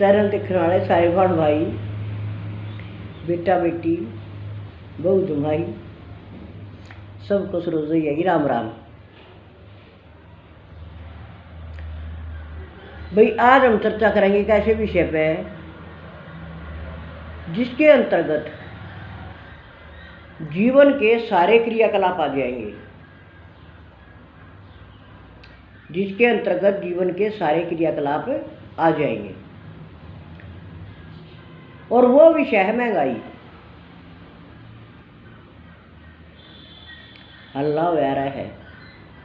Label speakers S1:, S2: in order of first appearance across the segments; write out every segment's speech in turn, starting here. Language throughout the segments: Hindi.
S1: चैनल देखने वाले सारे भाण भाई, बेटा बेटी, बहू जमाई, सबको सरोज है राम राम। भाई आज हम चर्चा करेंगे एक ऐसे विषय पे जिसके अंतर्गत जीवन के सारे क्रियाकलाप आ जाएंगे, जिसके अंतर्गत जीवन के सारे क्रियाकलाप आ जाएंगे। और वो विषय है महंगाई। हल्ला हो रहा है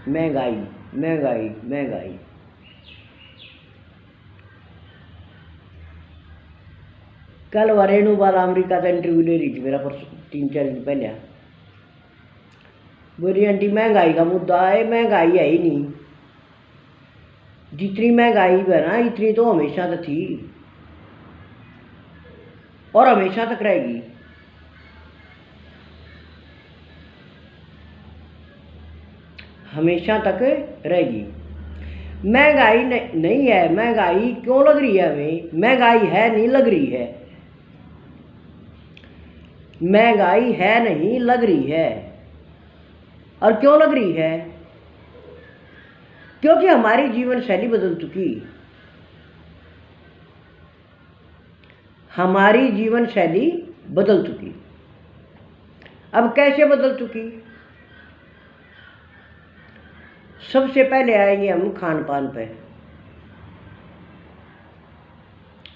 S1: महंगाई महंगाई महंगाई। कल रेणु बाला अमेरिका का इंटरव्यू ले रही थी मेरा, परसों 3-4 दिन पहले। बोली आंटी महंगाई का मुद्दा है, महंगाई है ही नहीं, जितनी महंगाई है ना इतनी तो हमेशा तक थी और हमेशा तक रहेगी। हमेशा तक रहेगी। महंगाई नहीं है, महंगाई क्यों लग रही है हमें? महंगाई है नहीं लग रही है, महंगाई है नहीं लग रही है। और क्यों लग रही है? क्योंकि हमारी जीवन शैली बदल चुकी। हमारी जीवन शैली बदल चुकी। अब कैसे बदल चुकी? सबसे पहले आएंगे हम खान पान पे।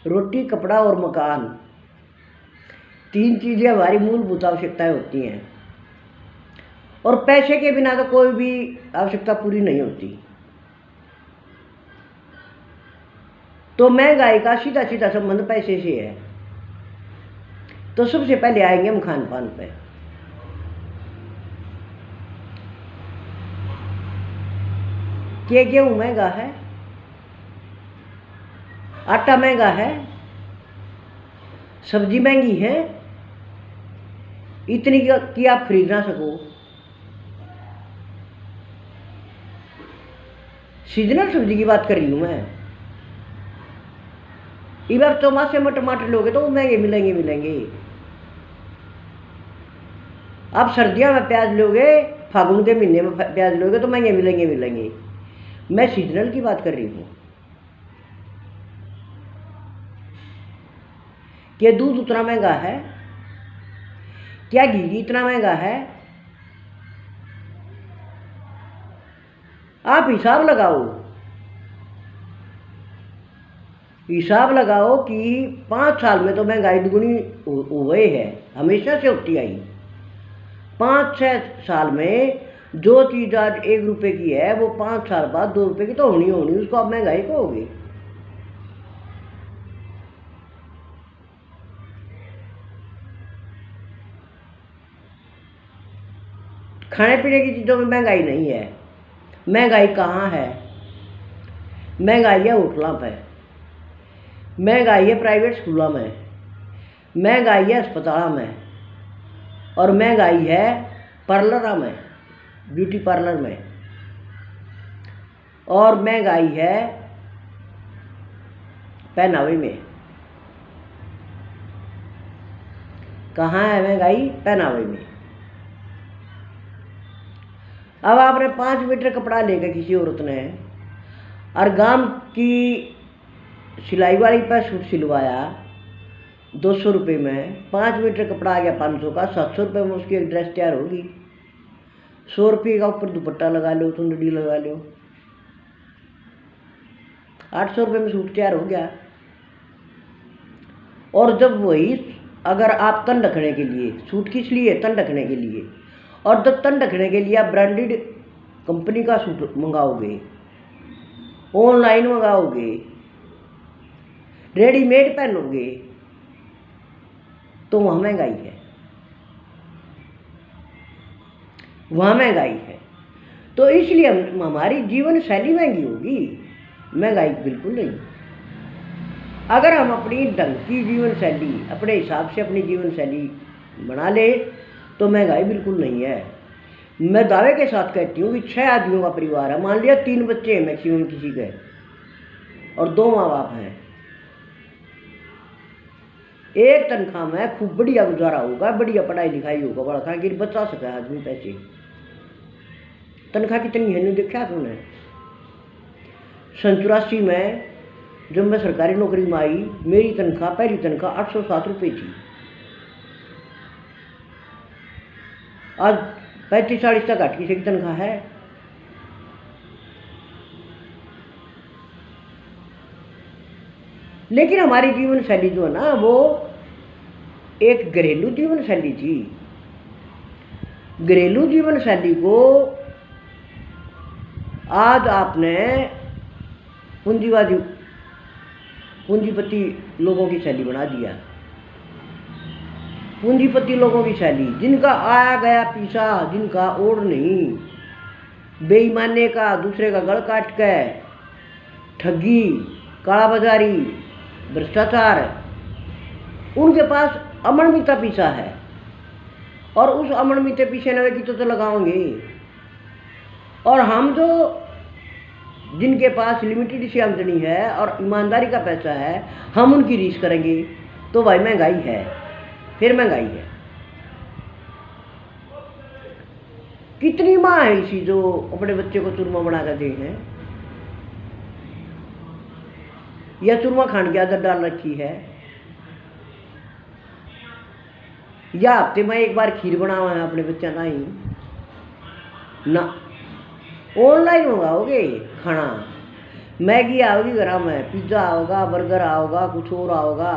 S1: रोटी, कपड़ा और मकान, 3 चीजें हमारी मूलभूत आवश्यकताएं होती हैं और पैसे के बिना तो कोई भी आवश्यकता पूरी नहीं होती। तो महंगाई का सीधा सीधा संबंध पैसे से है। तो सबसे पहले आएंगे हम खान पान पे। गेहूं महंगा है, आटा महंगा है, सब्जी महंगी है, इतनी कि आप खरीद ना सको। सीजनल सब्जी की बात कर रही हूं मैं। इस बार चौमासे में टमाटर लोगे तो वो महंगे मिलेंगे। आप सर्दियों में प्याज लोगे, फागुन के महीने में प्याज लोगे तो महंगे मिलेंगे। मैं सीजनल की बात कर रही हूं कि दूध उतना महंगा है, क्या घी इतना महंगा है? आप हिसाब लगाओ कि 5 साल में तो महंगाई दुगुनी हो गई है, हमेशा से होती आई। 5-6 साल में जो चीज आज 1 रुपए की है वो 5 साल बाद 2 रुपए की तो होनी, उसको आप महंगाई कहोगे। खाने पीने की चीजों में महंगाई नहीं है। महंगाई कहाँ है? महंगाई है होटलों पे, महंगाई है प्राइवेट स्कूलों में, महंगाई है अस्पतालों में, और महंगाई है पार्लर में, ब्यूटी पार्लर में, और महंगाई है पहनावे में। कहाँ है महंगाई? पहनावे में। अब आपने 5 मीटर कपड़ा लेकर किसी औरत ने और गांव की सिलाई वाली पर सूट सिलवाया 200 रुपये में, 5 मीटर कपड़ा आ गया 500 का, 700 रुपये में उसकी एक ड्रेस तैयार होगी। 100 रुपये का ऊपर दुपट्टा लगा लो, चुंदड़ी लगा लो, 800 रुपये में सूट तैयार हो गया। और जब वही अगर आप तन रखने के लिए, सूट किस लिए? तन रखने के लिए। और जब तन रखने के लिए आप ब्रांडेड कंपनी का सूट मंगाओगे, ऑनलाइन मंगाओगे, रेडीमेड पहनोगे, तो वहां महंगाई है, वहां महंगाई है। तो इसलिए हमारी जीवन शैली महंगी होगी, महंगाई बिल्कुल नहीं। अगर हम अपनी ढंग की जीवन शैली, अपने हिसाब से अपनी जीवन शैली बना ले तो महंगाई बिल्कुल नहीं है। मैं दावे के साथ कहती हूँ कि 6 आदमियों का परिवार है, मान लिया 3 बच्चे हैं मैक्सिमम किसी के, और 2 माँ बाप हैं, एक तनख्वाह में खूब बढ़िया गुजारा होगा, बढ़िया पढ़ाई लिखाई होगा, बड़ा खा गिर बचा सका आदमी पैसे। तनख्वाह कितनी है नहीं देखा तुमने? 84 में जब मैं सरकारी नौकरी में आई, मेरी तनख्वाह पहली तनख्वाह 807 रुपये थी। आज 35-40 तक घट की तनख्वाह है। लेकिन हमारी जीवन शैली जो है ना, वो एक घरेलू जीवन शैली थी। घरेलू जीवन शैली को आज आपने पूंजीपति लोगों की शैली बना दिया। पूंजीपति लोगों की शैली, जिनका आया गया पीछा, जिनका ओढ़ नहीं, बेईमाने का, दूसरे का गल काट के, ठगी, कालाबाजारी, भ्रष्टाचार, उनके पास अमनमिता पीछा है। और उस अमनमिते पीछे नवे की तो लगाओगे। और हम जो जिनके पास लिमिटेड सी आमदनी है और ईमानदारी का पैसा है, हम उनकी रीस करेंगे तो भाई महंगाई है, फिर महंगाई है। कितनी माँ है इसी जो अपने बच्चे को चूरमा बना कर दे हैं, या चूरमा खाने की आदत डाल रखी है, या हफ्ते में एक बार खीर बनावा है अपने बच्चा का ही ना। ऑनलाइन मंगाओगे खाना, मैगी आओगी घर में, पिज्जा आओगा, बर्गर आओगा, कुछ और आओगा।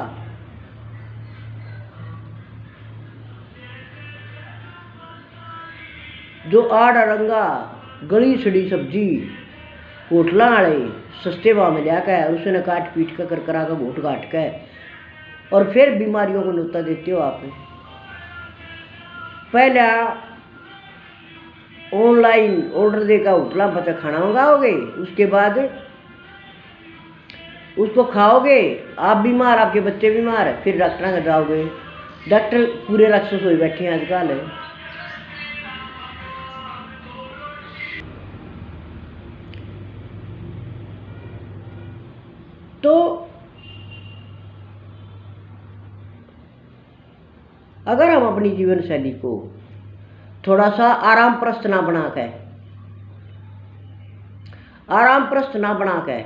S1: जो आड़ अड़ंगा गली सड़ी सब्जी होटलों वाले सस्ते भाव में लियाकर उसने काट पीट कर करा कर घोट काट के, और फिर बीमारियों को न्योता देते हो आप। पहला ऑनलाइन ऑर्डर देकर होटलों पर खाना मंगाओगे, उसके बाद उसको खाओगे, आप बीमार, आपके बच्चे बीमार, फिर डॉक्टर के जाओगे। डॉक्टर पूरे राक्षस हो बैठे हैं आजकल। तो अगर हम अपनी जीवन शैली को थोड़ा सा आराम प्रस्त ना बना के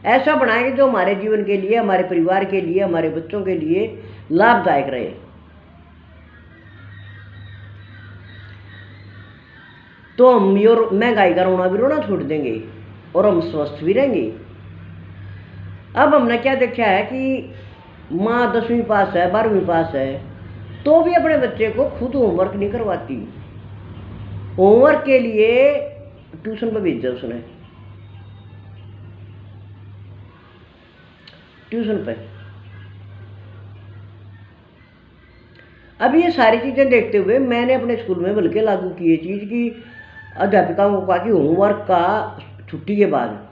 S1: ऐसा बनाएंगे जो हमारे जीवन के लिए, हमारे परिवार के लिए, हमारे बच्चों के लिए लाभदायक रहे, तो हम महंगाई का रोना भी रोना छोड़ देंगे और हम स्वस्थ भी रहेंगे। अब हमने क्या देखा है कि माँ 10वीं पास है, 12वीं पास है, तो भी अपने बच्चे को खुद होमवर्क नहीं करवाती। होमवर्क के लिए ट्यूशन पर भेज दिया उसने, ट्यूशन पे। अब ये सारी चीज़ें देखते हुए मैंने अपने स्कूल में बल्कि लागू की ये चीज़ कि अध्यापिकाओं को कहा कि होमवर्क का छुट्टी के बाद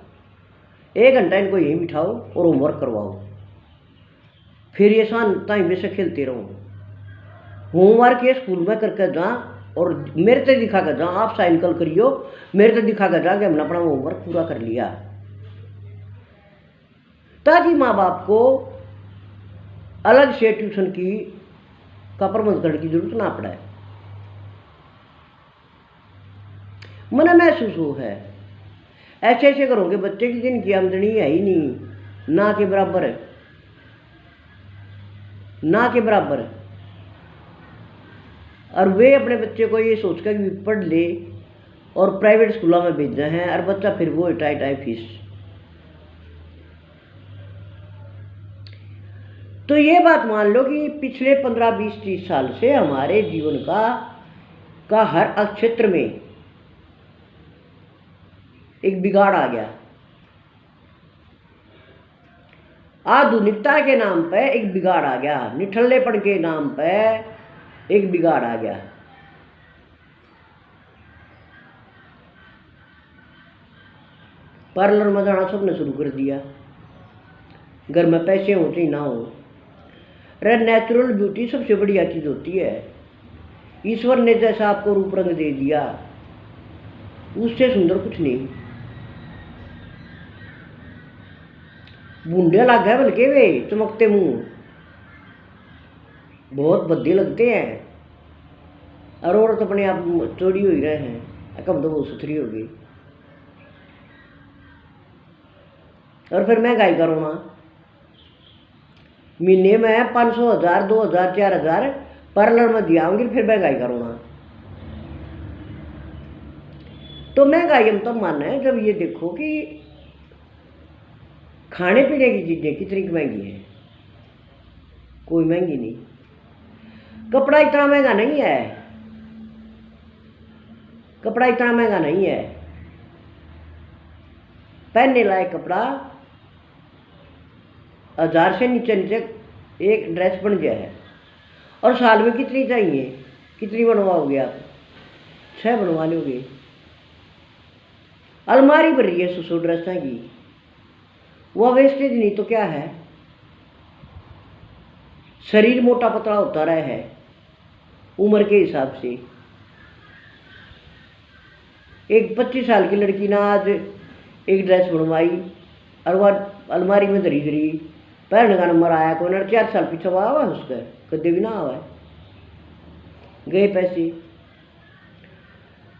S1: 1 घंटा इनको यहीं बिठाओ और होमवर्क करवाओ, फिर ये टाइम में से खेलते रहो। होमवर्क ये स्कूल में करके जा और मेरे से दिखा कर जा, आप साइन कल करियो, मेरे से दिखा कर जा कि हमने अपना होमवर्क पूरा कर लिया, ताकि माँ बाप को अलग से ट्यूशन का प्रबंध करने की जरूरत ना पड़े। मन महसूस हो है ऐसे ऐसे करोगे बच्चे की जिनकी आमदनी है ही नहीं, ना के बराबर, और वे अपने बच्चे को ये सोचकर कि पढ़ ले और प्राइवेट स्कूलों में भेज रहे हैं, और बच्चा फिर वो टाई फीस। तो ये बात मान लो कि पिछले 15, 20, 30 साल से हमारे जीवन का हर क्षेत्र में एक बिगाड़ आ गया। आधुनिकता के नाम पे एक बिगाड़ आ गया, निठल्लेपन के नाम पे एक बिगाड़ आ गया। पार्लर में जाना सबने शुरू कर दिया, घर में पैसे हो चाहे ना हो। अरे नेचुरल ब्यूटी सबसे बढ़िया चीज़ होती है। ईश्वर ने जैसा आपको रूप रंग दे दिया, उससे सुंदर कुछ नहीं। बूंदे लग गए बल्कि वे चमकते मुंह, बहुत भद्दे लगते हैं, और औरत अपने आप चौड़ी हो ही रहे हैं, कब तो वो सुथरी होगी। और फिर महंगाई का रोना, महीने में 500, 1000, 2000, 4000 पार्लर में दिया होंगे, फिर महंगाई का रोना। तो महंगाई हम तब माने जब ये देखो कि खाने पीने की चीजें कितनी महंगी है। कोई महंगी नहीं, कपड़ा इतना महंगा नहीं है, कपड़ा इतना महंगा नहीं है। पहनने लायक कपड़ा 1000 से नीचे नीचे एक ड्रेस बन गया है। और साल में कितनी चाहिए, कितनी बनवाओगे आप? 6 बनवा लोगे। अलमारी भर रही है 100 ड्रेसें की, वह वेस्टेज नहीं तो क्या है। शरीर मोटा पतला होता रहा है उम्र के हिसाब से। एक 25 साल की लड़की ना आज एक ड्रेस बनवाई और वह अलमारी में धरी धरी पहनने का नंबर आया, कोई 4 साल पीछे हुआ है उसका, कदे भी ना आवा, गए पैसे।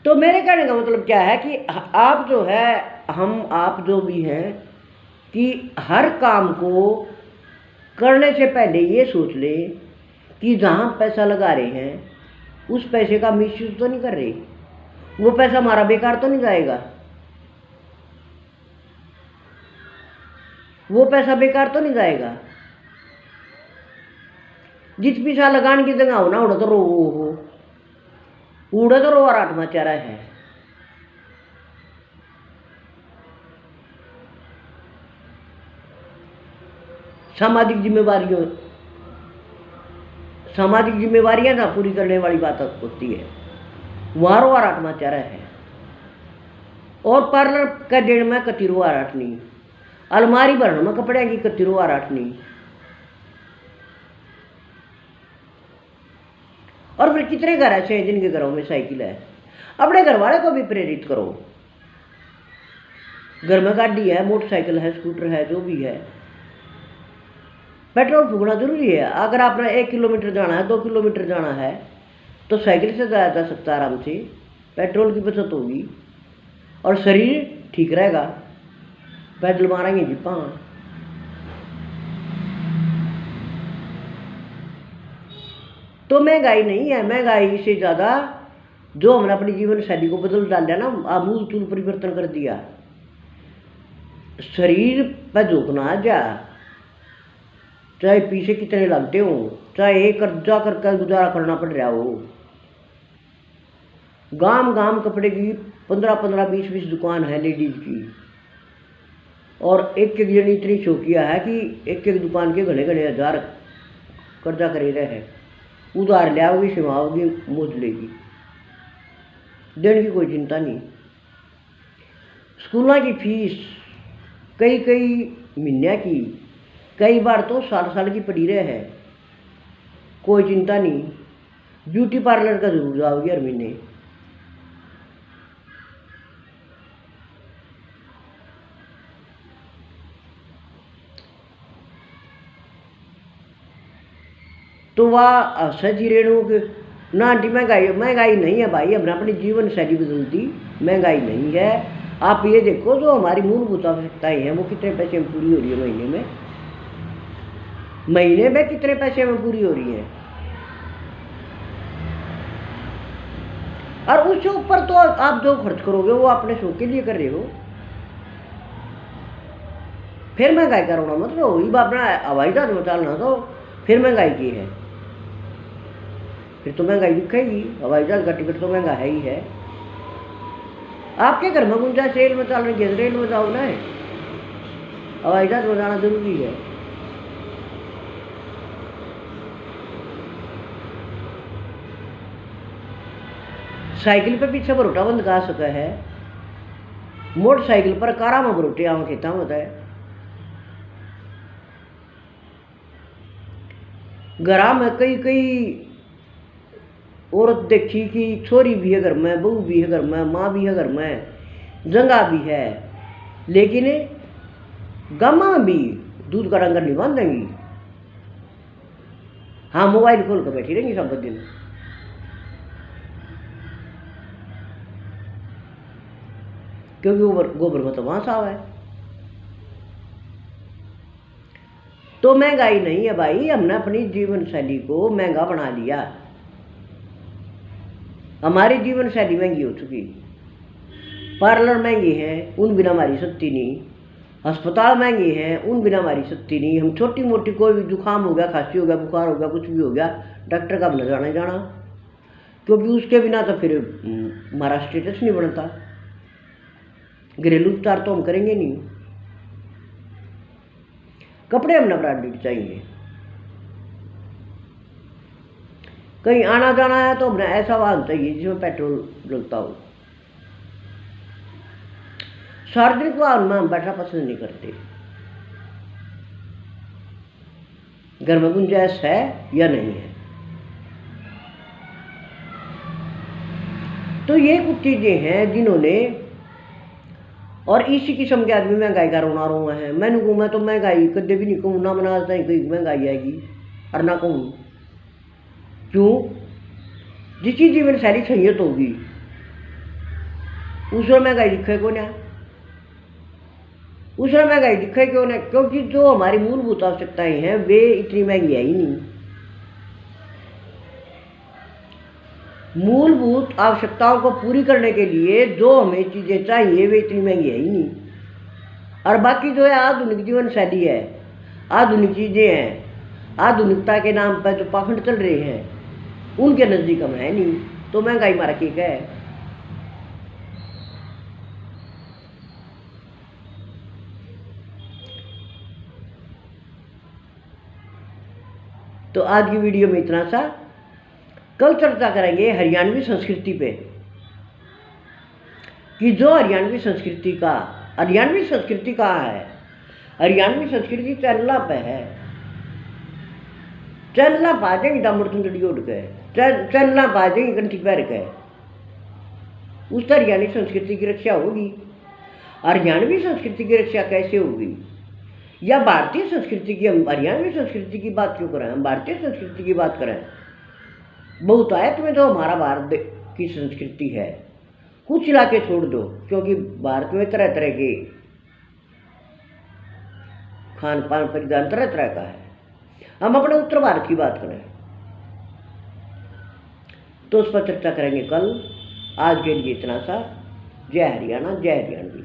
S1: तो मेरे कहने का मतलब क्या है कि आप जो है, आप जो भी हैं, कि हर काम को करने से पहले ये सोच ले कि जहाँ पैसा लगा रहे हैं उस पैसे का मिसयूज तो नहीं कर रहे, वो पैसा हमारा बेकार तो नहीं जाएगा, वो पैसा बेकार तो नहीं जाएगा। जिस पैसा लगाने की जगह हो ना उड़ा तो रो हो, उड़ा तो रो और आत्मा चारा है। सामाजिक जिम्मेवारियां ना पूरी करने वाली बात होती है, वहां रो और आत्मा चारा है। और पार्लर का दिन में कति रो आराट नहीं, अलमारी भरने में कपड़े की कति रो आराट नहीं। और फिर कितने घर ऐसे हैं जिनके घरों में साइकिल है? अपने घर वाले को भी प्रेरित करो, घर में गाड़ी है, मोटरसाइकिल है, स्कूटर है, जो भी है, पेट्रोल फूकना जरूरी है। अगर आपने 1 किलोमीटर जाना है, 2 किलोमीटर जाना है, तो साइकिल से जाया जा सकता है आराम से, पेट्रोल की बचत होगी और शरीर ठीक रहेगा। पैदल मारेंगे जी पाँ। तो महंगाई नहीं है, महंगाई से ज़्यादा जो हमने अपनी जीवन शैली को बदल डाला ना, आमूल चूल परिवर्तन कर दिया। शरीर पर झोंकना जा, चाहे पीछे कितने लगते हो, चाहे कर्जा करके गुजारा करना पड़ रहा हो। गांव गांव कपड़े की 15-15, 20-20 दुकान है लेडीज की, और एक एक जनी इतनी शौकिया है कि एक एक दुकान के घने घने हजार कर्जा करे रहे, उधार लिया होगी, सिमाओगी, मोज लेगी, देने की कोई चिंता नहीं। स्कूलों की फीस कई कई महीने की, कई बार तो साल साल की पड़ी रहे है, कोई चिंता नहीं। ब्यूटी पार्लर का जरूर जाओगी हर महीने। तो वह सजी रेणु ना आंटी महंगाई नहीं है भाई, हमने अपनी जीवन शैली बदल दी, महंगाई नहीं है। आप ये देखो जो हमारी मूलभूत आवश्यकताएं हैं वो कितने पैसे में पूरी हो रही है महीने में कितने पैसे में पूरी हो रही है। और उससे ऊपर तो आप जो खर्च करोगे वो अपने शौक के लिए कर रहे हो। फिर महंगाई का रोना मतलब वही अपना हवाई जहाज में चलना, तो फिर महंगाई की है, फिर तो महंगाई दिखेगी। हवाई जहाज का टिकट तो महंगा है ही है। आपके घर में गुंजाइश रेल में चल रही है, रेल में जाओ ना, हवाई जहाज में जाना जरूरी है। साइकिल पे पीछे बरोटा बंद का सका है, मोटरसाइकिल पर कारा में बरोटे आम खेता होता है। घरा में कई कई औरत देखी कि छोरी भी है घर में, बहू भी है घर में, माँ भी है घर में, जंगा भी है, लेकिन गामा भी दूध का डंगर नहीं बांधेंगी। हाँ, मोबाइल खोल कर बैठी रहेंगी सब दिन। क्योंकि गोबर गोबर में तो वहां साव है। तो महंगाई नहीं है भाई, हमने अपनी जीवन शैली को महंगा बना लिया। हमारी जीवन शैली महंगी हो चुकी, पार्लर महंगी है, उन बिना हमारी सत्ती नहीं, अस्पताल महंगे हैं, उन बिना हमारी सत्ती नहीं। हम छोटी मोटी कोई भी जुकाम हो गया, खांसी हो गया, बुखार हो गया, कुछ भी हो गया, डॉक्टर का न जाना जाना, क्योंकि उसके बिना तो फिर हमारा स्टेटस नहीं बनता। घरेलू उपचार तो हम करेंगे नहीं। कपड़े हमने ब्रांडेड चाहिए, कहीं आना जाना है तो हमने ऐसा वाहन चाहिए जिसमें पेट्रोल डलता हो। सार्वजनिक वाहन में हम बैठना पसंद नहीं करते। घर में गुंजाइश है या नहीं है। तो ये कुछ चीजें हैं जिन्होंने, और इसी किस्म के आदमी महंगाई का रोना रोआ है। मैंने कहूँ मैं तो महंगाई कदे भी नहीं कहूँ, ना मना कहीं महंगाई आएगी और ना कहूँ। क्यों? जिसकी जीवन शैली संयत होगी उसमें महंगाई दिखे को ना, उसमें महंगाई दिखे क्यों ना, क्योंकि जो हमारी मूलभूत आवश्यकताएं हैं वे इतनी महंगी है ही नहीं। मूलभूत आवश्यकताओं को पूरी करने के लिए जो हमें चीजें चाहिए वे इतनी महंगी है ही नहीं। और बाकी जो है आधुनिक जीवन शैली है, आधुनिक चीजें हैं, आधुनिकता के नाम पर जो पाखंड चल रहे हैं उनके नजदीक हम है नहीं, तो महंगाई मारा की है। तो आज की वीडियो में इतना सा। कल चर्चा करेंगे हरियाणवी संस्कृति पे, कि जो हरियाणवी संस्कृति कहाँ है। हरियाणवी संस्कृति चलना पे है, चलना पा जाएंगे डामर चुंदड़ी उड़ के, चलना पा जाएंगे कंठी पैर के, उस हरियाणवी संस्कृति की रक्षा होगी। हरियाणवी संस्कृति की रक्षा कैसे होगी, या भारतीय संस्कृति की, हम हरियाणवी संस्कृति की बात क्यों करें, हम भारतीय संस्कृति की बात करें। बहुतायत में जो हमारा भारत की संस्कृति है, कुछ इलाके छोड़ दो, क्योंकि भारत में तरह तरह के खान पान परिधान तरह तरह का है। हम अपने उत्तर भारत की बात करें तो उस पर चर्चा करेंगे कल। आज के लिए इतना सा। जय हरियाणा, जय हरियाणा।